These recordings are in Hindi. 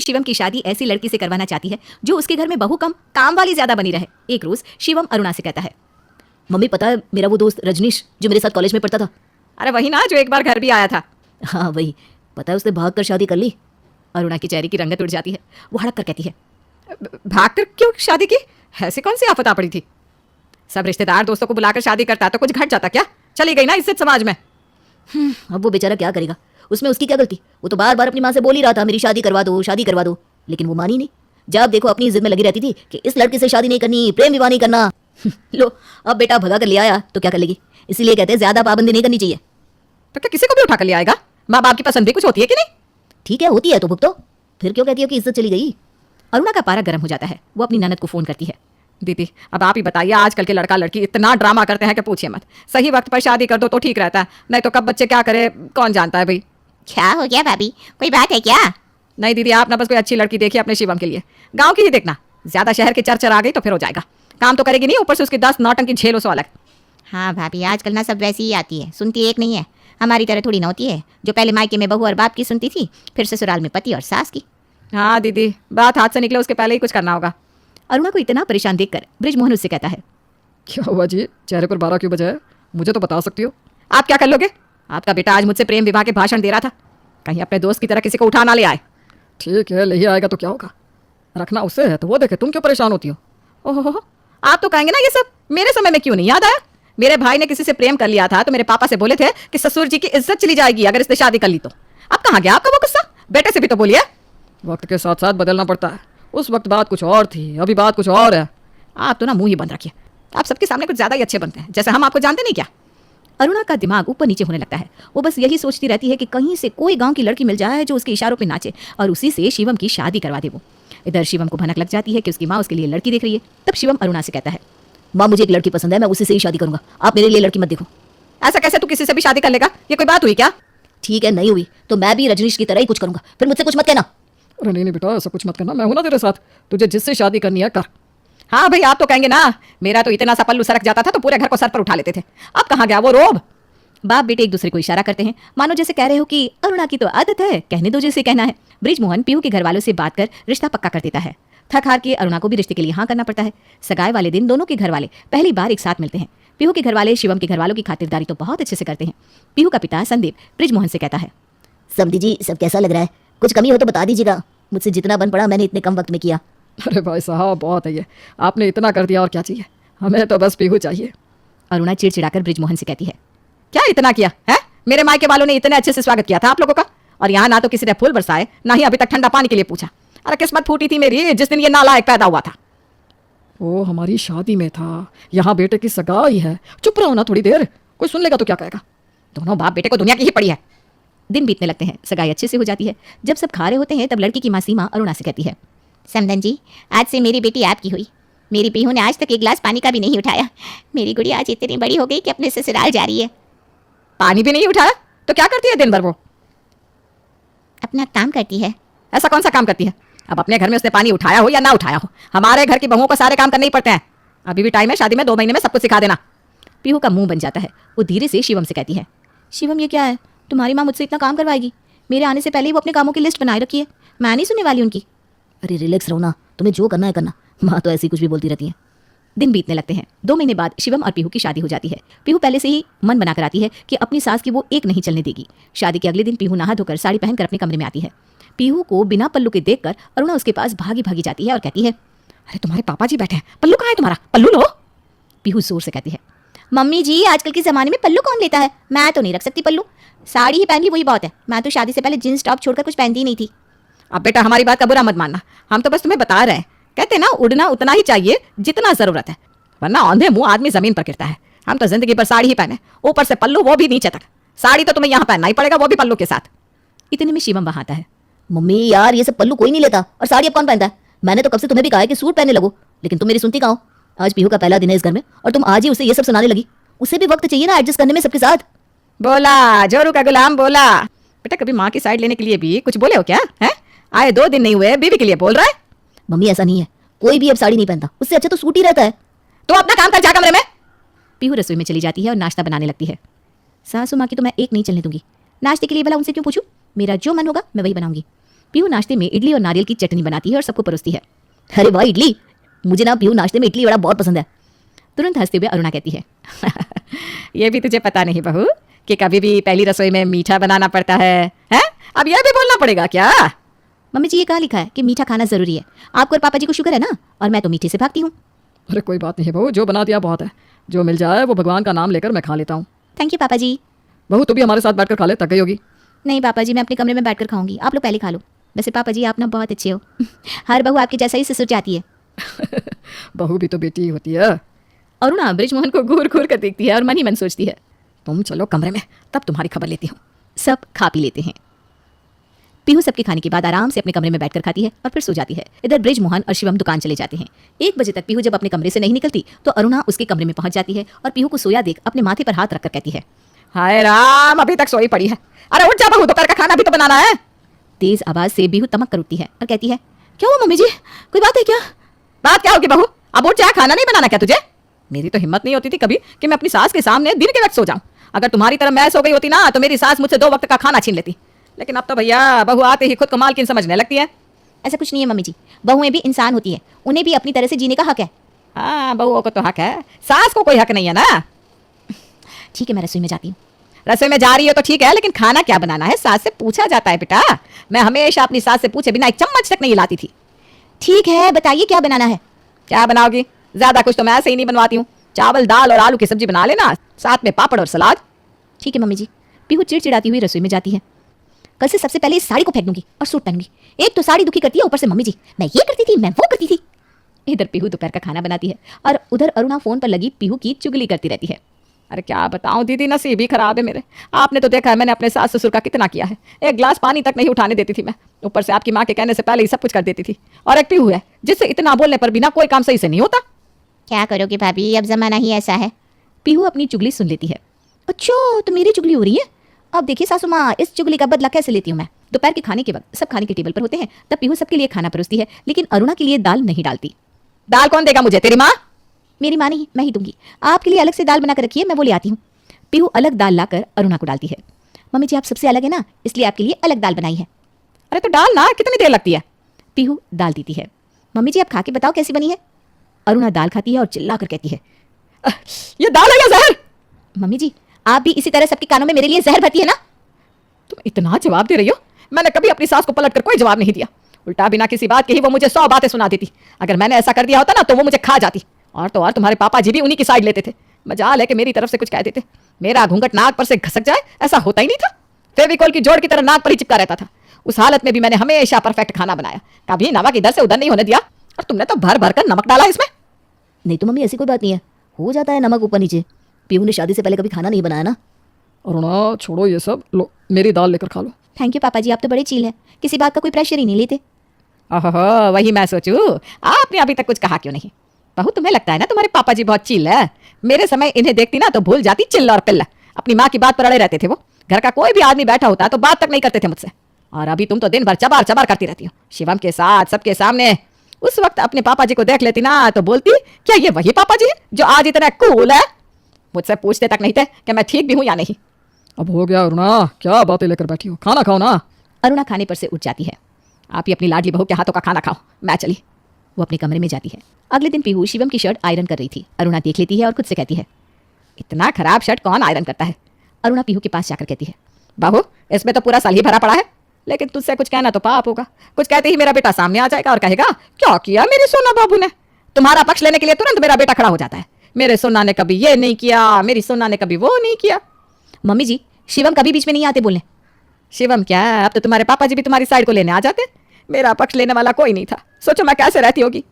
शिवम की शादी ऐसी लड़की से करवाना चाहती है जो उसके घर में बहू कम काम वाली ज्यादा बनी रहे। एक रोज शिवम अरुणा से कहता है, मम्मी पता है मेरा वो दोस्त रजनीश जो मेरे साथ कॉलेज में पढ़ता था। अरे वही ना जो एक बार घर भी आया था। हाँ वही, पता है उसने भाग कर शादी कर ली। अरुणा की चेहरे की रंगत उड़ जाती है। वो हड़क कर कहती है, भाग कर क्यों शादी की? ऐसी कौन सी आफत आ पड़ी थी? सब रिश्तेदार दोस्तों को बुलाकर शादी करता तो कुछ घट जाता क्या? चली गई ना इज्जत समाज में। अब वो बेचारा क्या करेगा, उसमें उसकी क्या गलती? वो तो बार बार अपनी माँ से बोल ही रहा था मेरी शादी करवा दो, शादी करवा दो, लेकिन वो मानी नहीं। जब देखो अपनी इज्जत में लगी रहती थी कि इस लड़के से शादी नहीं करनी, प्रेम विवाह नहीं करना। लो अब बेटा भगा कर ले आया तो क्या कर लेगी? इसीलिए कहते हैं ज्यादा पाबंदी नहीं करनी चाहिए। तो क्या किसी को भी उठा कर ले आएगा? माँ बाप की पसंद भी कुछ होती है कि नहीं? ठीक है होती है तो भुगतो, फिर क्यों कहती हो कि इज्जत चली गई? अरुणा का पारा गर्म हो जाता है। वो अपनी ननद को फोन करती है, दीदी अब आप ही बताइए, आजकल के लड़का लड़की इतना ड्रामा करते हैं कि पूछिए मत। सही वक्त पर शादी कर दो तो ठीक रहता है, नहीं तो कब बच्चे क्या करे कौन जानता है भाई। क्या हो गया भाभी, कोई बात है क्या? नहीं दीदी, आप ना बस कोई अच्छी लड़की देखिए अपने शिवम के लिए, गांव की ही देखना। ज्यादा शहर के चर्चा आ गई तो फिर हो जाएगा, काम तो करेगी नहीं, ऊपर से उसकी 10 नौटंकी झेलो सो अलग। हाँ भाभी, आजकल ना सब वैसी ही आती है, सुनती एक नहीं है। हमारी तरह थोड़ी ना होती है जो पहले मायके में बहू और बाप की सुनती थी, फिर ससुराल में पति और सास की। हाँ दीदी, बात हाथ से निकले उसके पहले ही कुछ करना होगा। अरुणा को इतना परेशान देखकर बृजमोहन उससे कहता है, क्या हुआ जी, चेहरे पर 12 क्यों बजा है? मुझे तो बता सकती हो। आप क्या कर लोगे? आपका बेटा आज मुझसे प्रेम विवाह के भाषण दे रहा था, कहीं अपने दोस्त की तरह किसी को उठा ना ले आए। ठीक है, ले ही आएगा तो क्या होगा, रखना उससे है तो वो देखे, तुम क्यों परेशान होती हो? ओहो, आप तो कहेंगे ना ये सब मेरे समय में क्यों नहीं याद आया? मेरे भाई ने किसी से प्रेम कर लिया था तो मेरे पापा से बोले थे कि ससुर जी की इज्जत चली जाएगी अगर इसने शादी कर ली तो। अब कहाँ गया आपका वो गुस्सा? बेटे से भी तो बोलिए। वक्त के साथ साथ बदलना पड़ता है, उस वक्त बात कुछ और थी, अभी बात कुछ और है। आप तो ना मुंह ही बंद रखिए, आप सबके सामने कुछ ज्यादा ही अच्छे बनते हैं, जैसे हम आपको जानते नहीं क्या। अरुणा का दिमाग ऊपर नीचे होने लगता है। वो बस यही सोचती रहती है कि कहीं से कोई गांव की लड़की मिल जाए जो उसके इशारों पे नाचे और उसी से शिवम की शादी करवा दे। वो इधर शिवम को भनक लग जाती है कि उसकी माँ उसके लिए लड़की देख रही है। तब शिवम अरुणा से कहता है, माँ मुझे एक लड़की पसंद है, मैं उसी से ही शादी करूंगा, आप मेरे लिए लड़की मत देखो। ऐसा कैसे तू किसी से भी शादी कर लेगा? ये कोई बात हुई क्या? ठीक है नहीं हुई तो मैं भी रजनीश की तरह ही कुछ करूंगा, फिर मुझसे कुछ मत कहना। अरे नहीं बेटा, ऐसा कुछ मत करना, मैं हूं ना तेरे साथ, तुझे जिससे शादी करनी है कर। हाँ भाई, आप तो कहेंगे ना, मेरा तो इतना सा पल्लू सरक जाता था तो पूरे घर को सर पर उठा लेते थे, अब कहाँ गया वो रोब? बाप बेटे एक दूसरे को इशारा करते हैं, मानो जैसे कह रहे हो कि अरुणा की तो आदत है, कहने दो जैसे कहना है। बृजमोहन पीहू के घर वालों से बात कर रिश्ता पक्का कर देता है। थक हार के अरुणा को भी रिश्ते के लिए हाँ करना पड़ता है। सगाई वाले दिन दोनों के घर वाले पहली बार एक साथ मिलते हैं। पीहू के घर वाले शिवम के घर वालों की खातिरदारी तो बहुत अच्छे से करते हैं। पीहू का पिता संदीप बृजमोहन से कहता है, समधी जी सब कैसा लग रहा है? कुछ कमी हो तो बता दीजिएगा, मुझसे जितना बन पड़ा मैंने इतने कम वक्त में किया। अरे भाई साहब बहुत है ये, आपने इतना कर दिया और क्या चाहिए, हमें तो बस पीहू चाहिए। अरुणा चिड़चिड़ाकर बृजमोहन से कहती है, क्या इतना किया है? मेरे मायके वालों ने इतने अच्छे से स्वागत किया था आप लोगों का, और यहाँ ना तो किसी ने फूल बरसाए ना ही अभी तक ठंडा पानी के लिए पूछा। अरे किस्मत फूटी थी मेरी जिस दिन ये नालायक पैदा हुआ था। वो हमारी शादी में था, यहाँ बेटे की सगाई है, चुप रहो ना थोड़ी देर, कोई सुन लेगा तो क्या कहेगा। दोनों बाप बेटे को दुनिया की ही पड़ी है। दिन बीतने लगते हैं, सगाई अच्छे से हो जाती है। जब सब खा रहे होते हैं तब लड़की की माँ सीमा अरुणा से कहती है, समधन जी आज से मेरी बेटी आपकी हुई। मेरी पीहू ने आज तक एक गिलास पानी का भी नहीं उठाया। मेरी गुड़िया आज इतनी बड़ी हो गई कि अपने ससुराल जा रही है। पानी भी नहीं उठाया तो क्या करती है दिन भर? वो अपना काम करती है। ऐसा कौन सा काम करती है? अब अपने घर में उसने पानी उठाया हो या ना उठाया हो, हमारे घर की बहुओं को सारे काम करने ही पड़ते हैं। अभी भी टाइम है, शादी में 2 महीने में सब कुछ सिखा देना। पीहू का मुंह बन जाता है। वो धीरे से शिवम से कहती है, शिवम ये क्या है, तुम्हारी माँ मुझसे इतना काम करवाएगी? मेरे आने से पहले ही वो अपने कामों की लिस्ट बनाए रखी है, मैं नहीं सुनने वाली उनकी। अरे रिलैक्स रहो ना, तुम्हें जो करना है करना, माँ तो ऐसी कुछ भी बोलती रहती है। दिन बीतने लगते हैं। 2 महीने बाद शिवम और पीहू की शादी हो जाती है। पीहू पहले से ही मन बनाकर आती है कि अपनी सास की वो एक नहीं चलने देगी। शादी के अगले दिन पीहू नहा धोकर साड़ी पहनकर अपने कमरे में आती है। पीहू को बिना पल्लू के देखकर अरुणा उसके पास भागी भागी जाती है और कहती है, अरे तुम्हारे पापा जी बैठे हैं, पल्लू कहाँ है तुम्हारा, पल्लू लो। पीहू जोर से कहती है, मम्मी जी आजकल के ज़माने में पल्लू कौन लेता है, मैं तो नहीं रख सकती पल्लू, साड़ी ही पहन ली वही बहुत है। मैं तो शादी से पहले जींस टॉप छोड़कर कुछ पहनती ही नहीं थी। अब बेटा हमारी बात का बुरा मत मानना, हम तो बस तुम्हें बता रहे हैं, कहते ना उड़ना उतना ही चाहिए जितना जरूरत है, वरना औंधे मुंह आदमी जमीन पर गिरता है। हम तो जिंदगी भर साड़ी ही पहने, ऊपर से पल्लू वो भी नीचे तक। साड़ी तो तुम्हें यहाँ पहनना ही पड़ेगा, वो भी पल्लू के साथ। इतने में शिवम वहां आता है। मम्मी यार ये सब पल्लू कोई नहीं लेता, और साड़ी अब कौन पहनता है? मैंने तो कब से तुम्हें भी कहा है कि सूट पहनने लगो, लेकिन तुम मेरी सुनती कहाँ हो? आज पीहू का पहला दिन है इस घर में और तुम आज ही उसे ये सब सुनाने लगी। उसे भी वक्त चाहिए ना एडजस्ट करने में सबके साथ। बोला जोरू का गुलाम बोला। बेटा कभी माँ की साइड लेने के लिए भी कुछ बोले हो क्या है? आए 2 दिन नहीं हुए बीवी के लिए बोल रहा है। मम्मी ऐसा नहीं है, कोई भी अब साड़ी नहीं पहनता, उससे अच्छा तो सूट ही रहता है। तो अपना काम कर जा कमरे में। पीहू रसोई में चली जाती है और नाश्ता बनाने लगती है। सासू माँ की तो मैं एक नहीं चलने दूंगी, नाश्ते के लिए भला उनसे क्यों पूछूं? मेरा जो मन होगा मैं वही बनाऊंगी। पीहू नाश्ते में इडली और नारियल की चटनी बनाती है और सबको परोसती है। अरे वाह इडली, मुझे ना पीहू नाश्ते में इडली वड़ा बहुत पसंद है। तुरंत हंसते हुए अरुणा कहती है, ये भी तुझे पता नहीं बहू कि कभी भी पहली रसोई में मीठा बनाना पड़ता है? हैं? अब यह भी बोलना पड़ेगा क्या? मम्मी जी ये कहाँ लिखा है कि मीठा खाना जरूरी है? आपको और पापा जी को शुगर है ना, और मैं तो मीठे से भागती हूँ। अरे कोई बात नहीं है बहू, जो बना दिया बहुत है। जो मिल जाए वो भगवान का नाम लेकर मैं खा लेता हूँ। थैंक यू पापा जी। बहू तू भी हमारे साथ बैठकर खा ले, थक गई होगी। नहीं पापा जी, मैं अपने कमरे में बैठकर खाऊंगी, आप लोग पहले खा लो। वैसे पापा जी आप ना बहुत अच्छे हो। हर बहू आपके जैसा ही ससुर चाहती है। बहू भी तो बेटी होती है। अरुणा बृजमोहन को घूर घूर कर देखती है और मन ही मन सोचती है, तुम चलो कमरे में, तब तुम्हारी खबर लेती हूँ। सब खा पी लेते हैं। पीहू सबके खाने के बाद आराम से अपने कमरे में बैठकर खाती है और फिर सो जाती है। इधर बृजमोहन और शिवम दुकान चले जाते हैं। 1 बजे तक पीहू जब अपने कमरे से नहीं निकलती तो अरुणा उसके कमरे में पहुंच जाती है और पीहू को सोया देख अपने माथे पर हाथ रखकर कहती है, हाय राम, अभी तक सोई पड़ी है। अरे उठ जा बहू, दोपहर का खाना भी तो बनाना है। तेज आवाज से पीहू तमक कर उठती है और कहती है, क्या हुआ मम्मी जी, कोई बात है क्या? बात क्या होगी बहू, अब उठ जा, खाना नहीं बनाना क्या तुझे? मेरी तो हिम्मत नहीं होती थी कभी कि मैं अपनी सास के सामने दिन के वक्त सो जाऊं। अगर तुम्हारी तरह मैं सो गई होती ना तो मेरी सास मुझसे 2 वक्त का खाना छीन लेती। लेकिन अब तो भैया बहू आते ही खुद को मालकिन समझने लगती है। ऐसा कुछ नहीं है मम्मी जी, बहुएं भी इंसान होती है, उन्हें भी अपनी तरह से जीने का हक है। हाँ, बहुओं को तो हक है, सास को कोई हक नहीं है ना। ठीक है मैं रसोई में जाती हूँ। रसोई में जा रही हो तो ठीक है, लेकिन खाना क्या बनाना है सास से पूछा जाता है बेटा। मैं हमेशा अपनी सास से पूछे बिना 1 चम्मच तक नहीं हिलाती थी। ठीक है बताइए क्या बनाना है? क्या बनाओगी? ज्यादा कुछ तो मैं ऐसे ही नहीं बनवाती हूँ। चावल दाल और आलू की सब्जी बना लेना, साथ में पापड़ और सलाद। ठीक है मम्मी जी। पीहू चिड़चिड़ाती हुई रसोई में जाती है। कल से सबसे पहले इस साड़ी को फेंक दूंगी और सूट पहनूंगी। एक तो साड़ी दुखी करती है, ऊपर से मम्मी जी मैं ये करती थी, मैं वो करती थी। इधर पीहू दोपहर का खाना बनाती है और उधर अरुणा फोन पर लगी पीहू की चुगली करती रहती है। अरे क्या बताऊं दीदी, नसीब ही खराब है मेरे। आपने तो देखा है मैंने अपने सास ससुर का कितना किया है। 1 गिलास पानी तक नहीं उठाने देती थी मैं, ऊपर से आपकी माँ के कहने से पहले ही सब कुछ कर देती थी। और एक पीहू है जिससे इतना बोलने पर बिना कोई काम सही से नहीं होता। क्या करोगे भाभी, अब जमाना ही ऐसा है। पीहू अपनी चुगली सुन लेती है। अच्छा तो मेरी चुगली हो रही है। अब देखिए सासू माँ, इस चुगली का बदला कैसे लेती हूँ मैं। दोपहर के खाने के वक्त सब खाने के टेबल पर होते हैं, तब पीहू सबके लिए खाना परोसती है, लेकिन अरुणा के लिए दाल नहीं डालती। दाल कौन देगा मुझे, तेरी माँ? मेरी माँ नहीं, मैं ही दूंगी। आपके लिए अलग से दाल बनाकर रखी है, मैं वो ले आती हूँ। पीहू अलग दाल लाकर अरुणा को डालती है। मम्मी जी आप सबसे अलग है ना, इसलिए आपके लिए अलग दाल बनाई है। अरे तो डाल ना, कितनी देर लगती है? पीहू दाल देती है। मम्मी जी आप खा के बताओ कैसी बनी है। अरुणा दाल खाती है और चिल्ला कर कहती है, ये दाल है या जहर? मम्मी जी आप भी इसी तरह सबके कानों में मेरे लिए जहर भरती है ना। तुम इतना जवाब दे रही हो? मैंने कभी अपनी सास को पलट कर कोई जवाब नहीं दिया। उल्टा बिना किसी बात के ही वो मुझे 100 बातें सुना देती। अगर मैंने ऐसा कर दिया होता ना तो वो मुझे खा जाती। और तो और तुम्हारे पापा जी भी उन्हीं की साइड लेते थे। मजाल है कि मेरी तरफ से कुछ कह देते। मेरा घूंघट नाक पर से घसक जाए ऐसा होता ही नहीं था। फेविकोल की जोड़ की तरह नाक पर ही चिपका रहता था। उस हालत में भी मैंने हमेशा परफेक्ट खाना बनाया, कभी नमक इधर से उधर नहीं होने दिया। और तुमने तो भर भर कर नमक डाला इसमें। नहीं तो मम्मी ऐसी कोई बात नहीं है, हो जाता है नमक ऊपर नीचे। पीहू ने शादी से पहले कभी खाना नहीं बनाया ना। अरुणा छोड़ो ये सब, लो मेरी दाल लेकर खा लो। थैंक यू पापा जी, आप तो बड़े चील हैं, किसी बात का कोई प्रेशर ही नहीं लेते। ओहो, वही मैं सोचूं आपने अभी तक कुछ कहा क्यों नहीं। बहू तुम्हें लगता है ना तुम्हारे पापा जी बहुत चिल्ल है। मेरे समय इन्हें देखती ना तो भूल जाती चिल्ला और पिल्ला। अपनी माँ की बात पर अड़े रहते थे वो। घर का कोई भी आदमी बैठा होता तो बात तक नहीं करते थे मुझसे। और अभी तुम तो दिन भर चबार चबार करती रहती हो शिवम के साथ, सबके सामने। उस वक्त अपने पापा जी को देख लेती ना तो बोलती, क्या ये वही पापा जी है जो आज इतना कूल है? मुझसे पूछते तक नहीं थे कि मैं ठीक भी हूं या नहीं। अब हो गया अरुणा, क्या बातें लेकर बैठी हो, खाना खाओ ना। अरुणा खाने पर से उठ जाती है। आप ही अपनी लाडली बहू के हाथों का खाना खाओ, मैं चली। वो अपने कमरे में जाती है। अगले दिन पीहू शिवम की शर्ट आयरन कर रही थी। अरुणा देख लेती है और खुद से कहती है, इतना खराब शर्ट कौन आयरन करता है? अरुणा पीहू के पास जाकर कहती है, बहू इसमें तो पूरा साल ही भरा पड़ा है, लेकिन तुझसे कुछ कहना तो पाप होगा। कुछ कहते ही मेरा बेटा सामने आ जाएगा और कहेगा, क्या किया मेरे सोना बाबू ने? तुम्हारा पक्ष लेने के लिए तुरंत मेरा बेटा खड़ा हो जाता है। मेरे सोना ने कभी ये नहीं किया, मेरी सोना ने कभी वो नहीं किया। मम्मी जी शिवम कभी बीच में नहीं आते बोलने। शिवम क्या, अब तो तुम्हारे पापा जी भी तुम्हारी साइड को लेने आ जाते। मेरा पक्ष लेने वाला कोई नहीं था। सोचो मैं कैसे रहती होगी।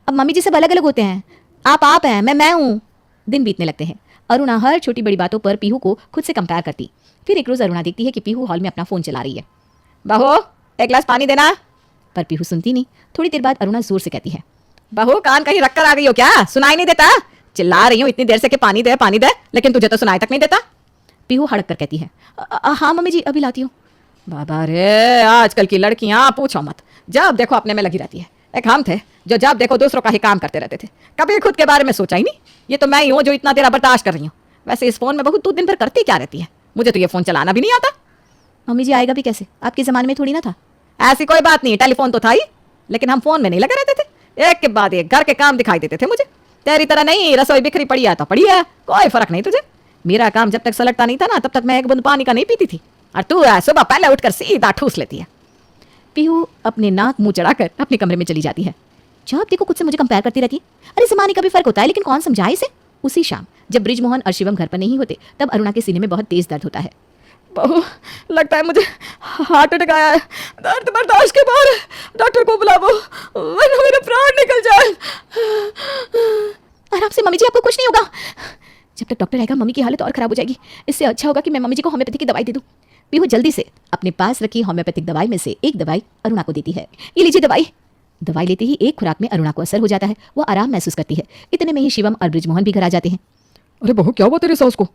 अब मम्मी जी सब अलग अलग होते हैं, आप हैं, मैं हूँ। दिन बीतने लगते हैं। अरुणा हर छोटी बड़ी बातों पर पीहू को खुद से कंपेयर करती। फिर एक रोज अरुणा देखती है कि पीहू हॉल में अपना फोन चला रही है। बहू 1 गिलास पानी देना। पर पीहू सुनती नहीं। थोड़ी देर बाद अरुणा जोर से कहती है, बहू कान कहीं रख कर आ गई हो क्या? सुनाई नहीं देता? चिल्ला रही हूँ इतनी देर से कि पानी दे पानी दे, लेकिन तुझे तो सुनाई तक नहीं देता। पीहू हड़क कर कहती है, हाँ मम्मी जी अभी लाती हूँ। बाबा रे, आजकल की लड़कियां पूछो मत, जब देखो अपने में लगी रहती है। एक हम थे जो जब देखो दूसरों का ही काम करते रहते थे, कभी खुद के बारे में सोचा ही नहीं। ये तो मैं ही हूँ जो इतना देर बर्दाश्त कर रही हूँ। वैसे इस फोन में बहुत तू दिन भर करती क्या रहती है? मुझे तो ये फोन चलाना भी नहीं आता। मम्मी जी आएगा भी कैसे, आपके ज़माने में थोड़ी ना था। ऐसी कोई बात नहीं, टेलीफोन तो था ही, लेकिन हम फोन में नहीं लगे रहते थे। एक के बाद एक घर के काम दिखाई देते थे मुझे। तेरी तरह नहीं, रसोई बिखरी पड़ी है तो पड़ी है, कोई फर्क नहीं तुझे। मेरा काम जब तक सलटता नहीं था ना, तब तक मैं एक बूंद पानी का नहीं पीती थी, और तू सुबह पहले उठकर सीधा ठूस लेती है। पीहू अपने नाक मुंह चढ़ाकर अपने कमरे में चली जाती है। जब देखो खुद से मुझे कंपेयर करती रहती है। अरे जमाने का भी फर्क होता है, लेकिन कौन समझाए इसे। उसी शाम जब ब्रिजमोहन और शिवम घर पर नहीं होते, तब अरुणा के सीने में बहुत तेज दर्द होता है। बहू, लगता है मुझे हार्ट अटैक आया है, दर्द बर्दाश्त के बाहर है, डॉक्टर को बुलाओ वरना मेरे प्राण निकल जाए। आराम से मम्मी जी, आपको कुछ नहीं होगा। जब तक डॉक्टर आएगा मम्मी की हालत और खराब हो जाएगी। इससे अच्छा होगा कि मैं मम्मी जी को होम्योपैथी की दवाई दे दूं। पीहू जल्दी से अपने पास रखी होम्योपैथिक दवाई में से एक दवाई अरुणा को देती है। ये लीजिए दवाई। दवाई लेते ही एक खुराक में अरुणा को असर हो जाता है, वो आराम महसूस करती है। इतने में ही शिवम और ब्रिजमोहन भी घर आ जाते हैं। अरे बहू, क्या हुआ तेरे सास को?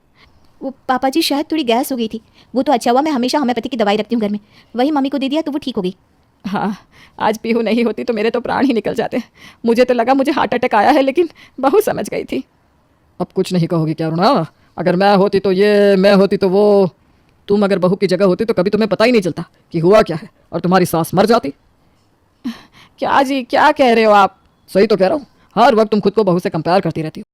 वो पापा जी शायद थोड़ी गैस हो गई थी। वो तो अच्छा हुआ मैं हमेशा होम्योपैथी की दवाई रखती हूँ घर में, वही मम्मी को दे दिया तो वो ठीक हो गई। हाँ, आज पीहू नहीं होती तो मेरे तो प्राण ही निकल जाते। मुझे तो लगा मुझे हार्ट अटैक आया है, लेकिन बहू समझ गई थी। अब कुछ नहीं कहोगी क्या अरुणा? अगर मैं होती तो ये, मैं होती तो वो। तुम अगर बहू की जगह होती तो कभी तुम्हें पता ही नहीं चलता कि हुआ क्या है, और तुम्हारी सास मर जाती। क्या जी, क्या कह रहे हो आप? सही तो कह रहा हूँ, हर वक्त तुम खुद को बहू से कंपेयर करती रहती हो।